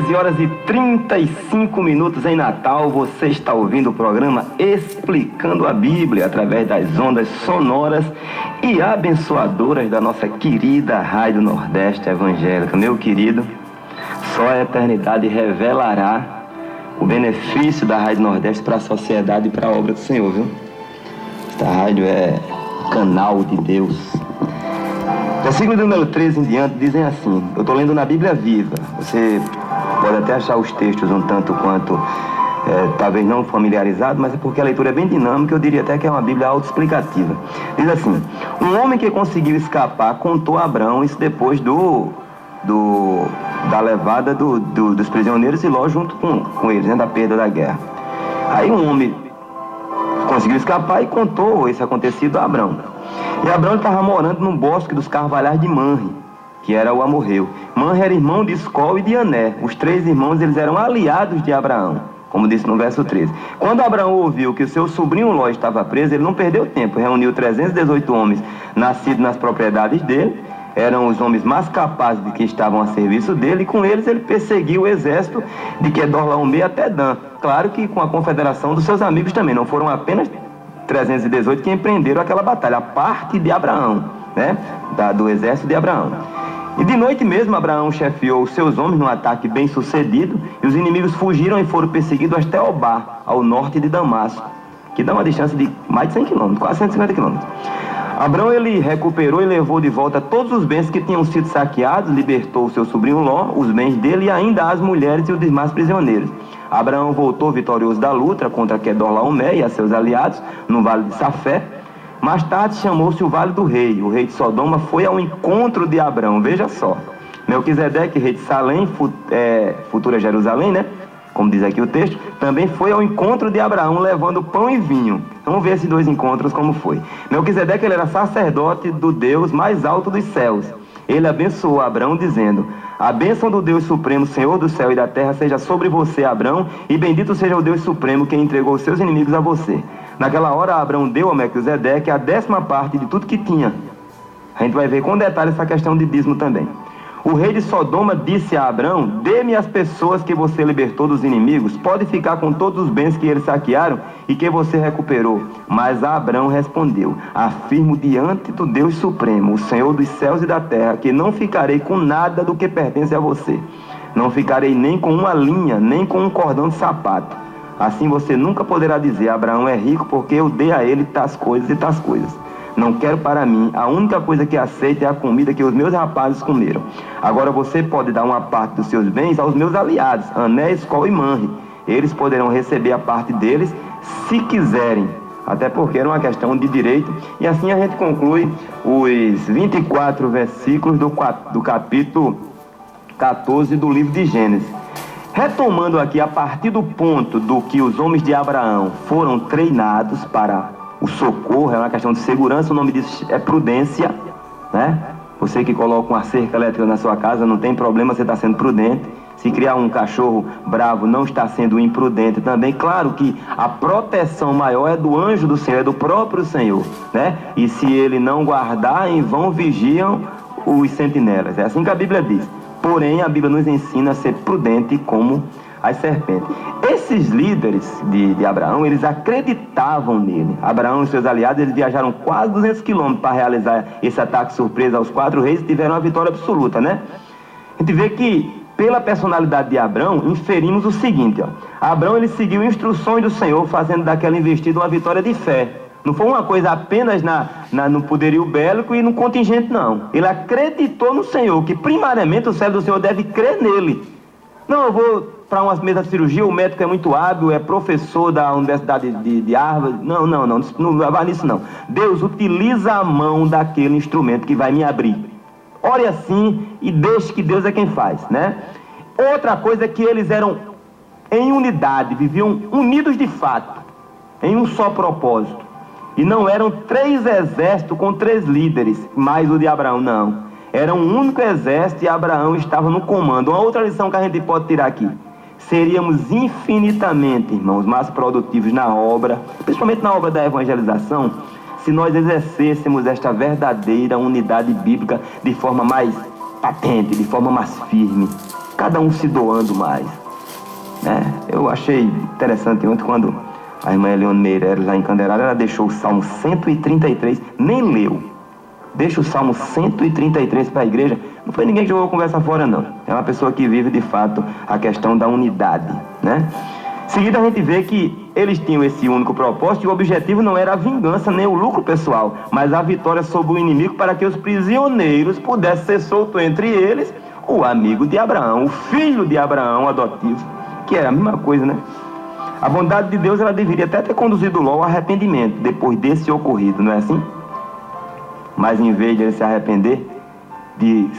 13h35 em Natal, você está ouvindo o programa Explicando a Bíblia através das ondas sonoras e abençoadoras da nossa querida Rádio Nordeste Evangélica. Meu querido, só a eternidade revelará o benefício da Rádio Nordeste para a sociedade e para a obra do Senhor, viu? Esta rádio é canal de Deus. Versículo número 13 em diante dizem assim, eu estou lendo na Bíblia Viva, você pode até achar os textos um tanto quanto, talvez não familiarizado, mas é porque a leitura é bem dinâmica, eu diria até que é uma Bíblia autoexplicativa. Diz assim, um homem que conseguiu escapar contou a Abrão, isso depois da levada dos prisioneiros e Ló junto com eles, né, da perda da guerra. Aí um homem conseguiu escapar e contou esse acontecido a Abrão. E Abrão estava morando no bosque dos carvalhais de Manre, que era o amorreu. Manre era irmão de Escol e de Ané. Os três irmãos, eles eram aliados de Abraão, como disse no verso 13. Quando Abraão ouviu que o seu sobrinho Ló estava preso, ele não perdeu tempo. Reuniu 318 homens nascidos nas propriedades dele. Eram os homens mais capazes de que estavam a serviço dele. E com eles ele perseguiu o exército de Quedorlaomer até Dan. Claro que com a confederação dos seus amigos também. Não foram apenas 318 que empreenderam aquela batalha, a parte de Abraão, né? Do exército de Abraão. E de noite mesmo Abraão chefiou os seus homens num ataque bem sucedido, e os inimigos fugiram e foram perseguidos até Obá, ao norte de Damasco, que dá uma distância de mais de 100 km, quase 150 km. Abraão ele recuperou e levou de volta todos os bens que tinham sido saqueados, libertou o seu sobrinho Ló, os bens dele e ainda as mulheres e os demais prisioneiros. Abraão voltou vitorioso da luta contra Quedorlaomer e a seus aliados no vale de Safé. Mais tarde chamou-se o Vale do Rei. O rei de Sodoma foi ao encontro de Abraão. Veja só, Melquisedeque, rei de Salém, futura Jerusalém, né? Como diz aqui o texto, também foi ao encontro de Abraão levando pão e vinho. Vamos ver esses dois encontros como foi. Melquisedeque ele era sacerdote do Deus mais alto dos céus. Ele abençoou Abraão dizendo, a bênção do Deus Supremo, Senhor do céu e da terra, seja sobre você, Abraão, e bendito seja o Deus Supremo que entregou os seus inimigos a você. Naquela hora, Abraão deu a Melquisedeque a 10ª parte de tudo que tinha. A gente vai ver com detalhe essa questão de dízimo também. O rei de Sodoma disse a Abraão, dê-me as pessoas que você libertou dos inimigos, pode ficar com todos os bens que eles saquearam e que você recuperou. Mas Abraão respondeu, afirmo diante do Deus Supremo, o Senhor dos céus e da terra, que não ficarei com nada do que pertence a você. Não ficarei nem com uma linha, nem com um cordão de sapato. Assim você nunca poderá dizer, Abraão é rico porque eu dei a ele tais coisas e tais coisas. Não quero para mim, a única coisa que aceito é a comida que os meus rapazes comeram. Agora você pode dar uma parte dos seus bens aos meus aliados, Ané, Escol e Manre. Eles poderão receber a parte deles se quiserem, até porque era uma questão de direito. E assim a gente conclui os 24 versículos do capítulo 14 do livro de Gênesis. Retomando aqui a partir do ponto do que os homens de Abraão foram treinados para o socorro, é uma questão de segurança, o nome disso é prudência, né? Você que coloca uma cerca elétrica na sua casa, não tem problema, você está sendo prudente. Se criar um cachorro bravo, não está sendo imprudente também. Claro que a proteção maior é do anjo do Senhor, é do próprio Senhor, né? E se ele não guardar, em vão vigiam os sentinelas. É assim que a Bíblia diz. Porém, a Bíblia nos ensina a ser prudente como as serpentes. Esses líderes de Abraão, eles acreditavam nele. Abraão e seus aliados, eles viajaram quase 200 quilômetros para realizar esse ataque surpresa aos 4 reis e tiveram uma vitória absoluta, né? A gente vê que, pela personalidade de Abraão, inferimos o seguinte, ó. Abraão, ele seguiu instruções do Senhor, fazendo daquela investida uma vitória de fé. Não foi uma coisa apenas no poderio bélico e no contingente, não. Ele acreditou no Senhor, que primariamente o servo do Senhor deve crer nele. Não, eu vou para uma mesa de cirurgia, o médico é muito hábil, é professor da Universidade de Harvard. Não vai nisso não. Deus utiliza a mão daquele instrumento que vai me abrir. Ore assim e deixe que Deus é quem faz, né? Outra coisa é que eles eram em unidade, viviam unidos de fato, em um só propósito. E não eram 3 exércitos com 3 líderes, mais o de Abraão, não. Era um único exército e Abraão estava no comando. Uma outra lição que a gente pode tirar aqui. Seríamos infinitamente, irmãos, mais produtivos na obra, principalmente na obra da evangelização, se nós exercêssemos esta verdadeira unidade bíblica de forma mais patente, de forma mais firme. cada um se doando mais, né? Eu achei interessante ontem quando a irmã Elione Meireles, lá em Candelária, ela deixou o Salmo 133, nem leu. Deixa o Salmo 133 para a igreja. Não foi ninguém que jogou a conversa fora, não. É uma pessoa que vive, de fato, a questão da unidade, né? Em seguida, a gente vê que eles tinham esse único propósito e o objetivo não era a vingança nem o lucro pessoal, mas a vitória sobre o inimigo para que os prisioneiros pudessem ser soltos entre eles o amigo de Abraão, o filho de Abraão adotivo, que era a mesma coisa, né? A bondade de Deus, ela deveria até ter conduzido Ló ao arrependimento depois desse ocorrido, não é assim? Mas em vez de ele se arrepender, de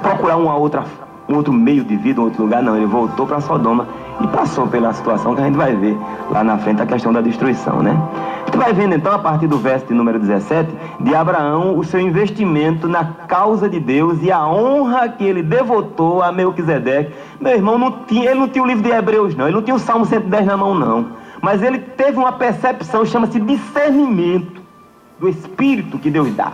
procurar um outro meio de vida, um outro lugar, não, ele voltou para Sodoma e passou pela situação que a gente vai ver lá na frente, a questão da destruição, né? A gente vai vendo então, a partir do verso de número 17, de Abraão, o seu investimento na causa de Deus e a honra que ele devotou a Melquisedeque. Meu irmão, ele não tinha o livro de Hebreus, não, ele não tinha o Salmo 110 na mão, não, mas ele teve uma percepção, chama-se discernimento do Espírito que Deus dá.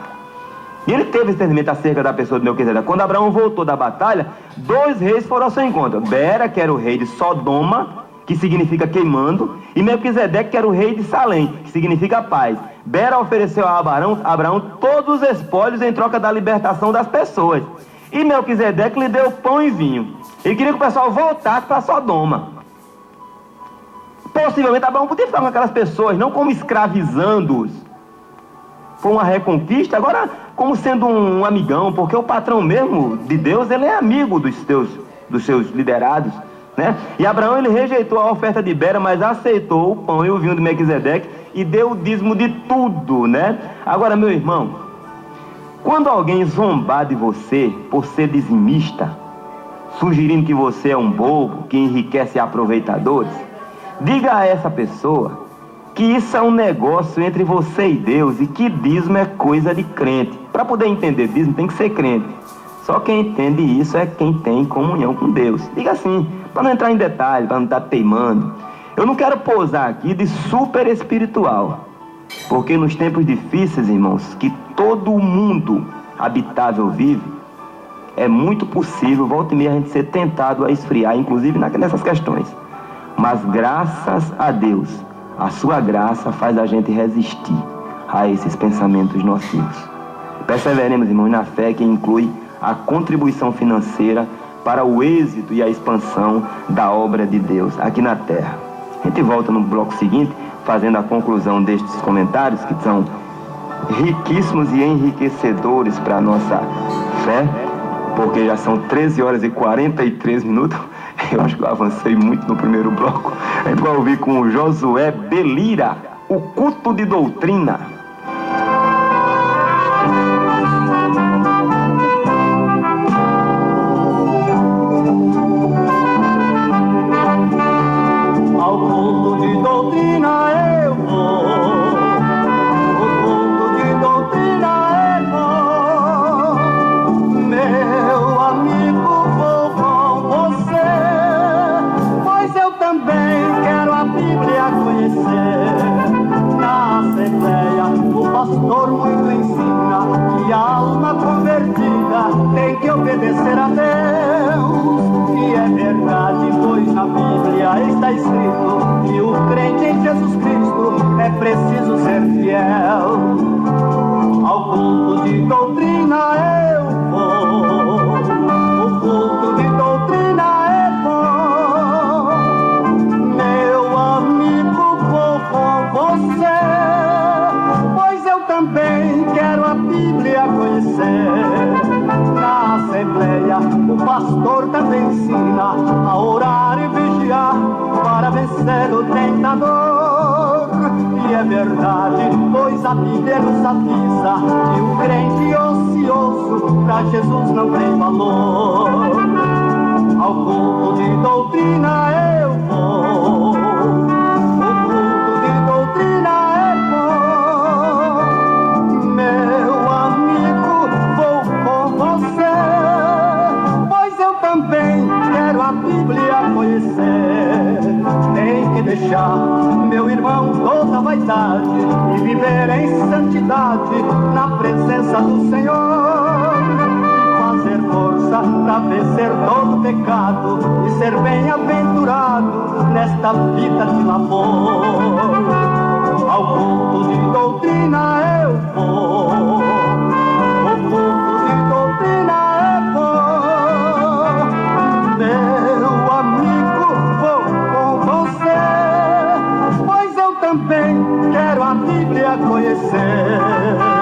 E ele teve esse discernimento acerca da pessoa de Melquisedeque. Quando Abraão voltou da batalha, 2 reis foram ao seu encontro. Bera, que era o rei de Sodoma, que significa queimando, e Melquisedeque, que era o rei de Salém, que significa paz. Bera ofereceu a Abraão todos os espólios em troca da libertação das pessoas. E Melquisedeque lhe deu pão e vinho. Ele queria que o pessoal voltasse para Sodoma. Possivelmente Abraão podia ficar com aquelas pessoas, não como escravizando-os. Foi uma reconquista, agora como sendo um amigão, porque o patrão mesmo de Deus, ele é amigo dos seus liderados, né? E Abraão, ele rejeitou a oferta de Bera, mas aceitou o pão e o vinho de Melquisedeque e deu o dízimo de tudo, né? Agora, meu irmão, quando alguém zombar de você por ser dizimista, sugerindo que você é um bobo, que enriquece aproveitadores, diga a essa pessoa que isso é um negócio entre você e Deus e que dízimo é coisa de crente. Para poder entender dízimo tem que ser crente. Só quem entende isso é quem tem comunhão com Deus. Diga assim, para não entrar em detalhes, para não estar teimando. Eu não quero pousar aqui de super espiritual, porque nos tempos difíceis, irmãos, que todo mundo habitável vive, é muito possível, volta e meia, a gente ser tentado a esfriar, inclusive nessas questões. Mas graças a Deus, a sua graça faz a gente resistir a esses pensamentos nocivos. Perseveremos, irmãos, na fé que inclui a contribuição financeira para o êxito e a expansão da obra de Deus aqui na terra. A gente volta no bloco seguinte, fazendo a conclusão destes comentários, que são riquíssimos e enriquecedores para a nossa fé, porque já são 13 horas e 43 minutos. Eu acho que eu avancei muito no primeiro bloco. A gente vai ouvir com o Josué Belira, o culto de doutrina. Ao culto de doutrina eu vou, o culto de doutrina eu vou, meu amigo, vou com você, pois eu também quero a Bíblia conhecer. Na Assembleia o pastor muito ensina que a alma convertida tem que obedecer a Deus. E é verdade, pois na Bíblia está escrito que o crente em Jesus Cristo é preciso ser fiel. Ao culto de doutrina eu vou, o culto de doutrina é bom, meu amigo, vou com você, pois eu também quero a Bíblia conhecer. Na Assembleia o pastor também ensina a orar e vigiar para vencer o tentador. E é verdade, pois a Bíblia nos avisa que o crente ocioso pra Jesus não tem valor. Ao culto de doutrina eu vou, o culto de doutrina é bom, meu amigo, vou com você, pois eu também quero a Bíblia conhecer. Tem que deixar, meu irmão, toda vaidade e viver em santidade na presença do Senhor e fazer força força pra vencer todo pecado e ser bem-aventurado nesta vida de labor. Ao culto de doutrina eu vou, o culto de doutrina eu vou. Meu amigo, vou com você, pois eu também quero a Bíblia conhecer.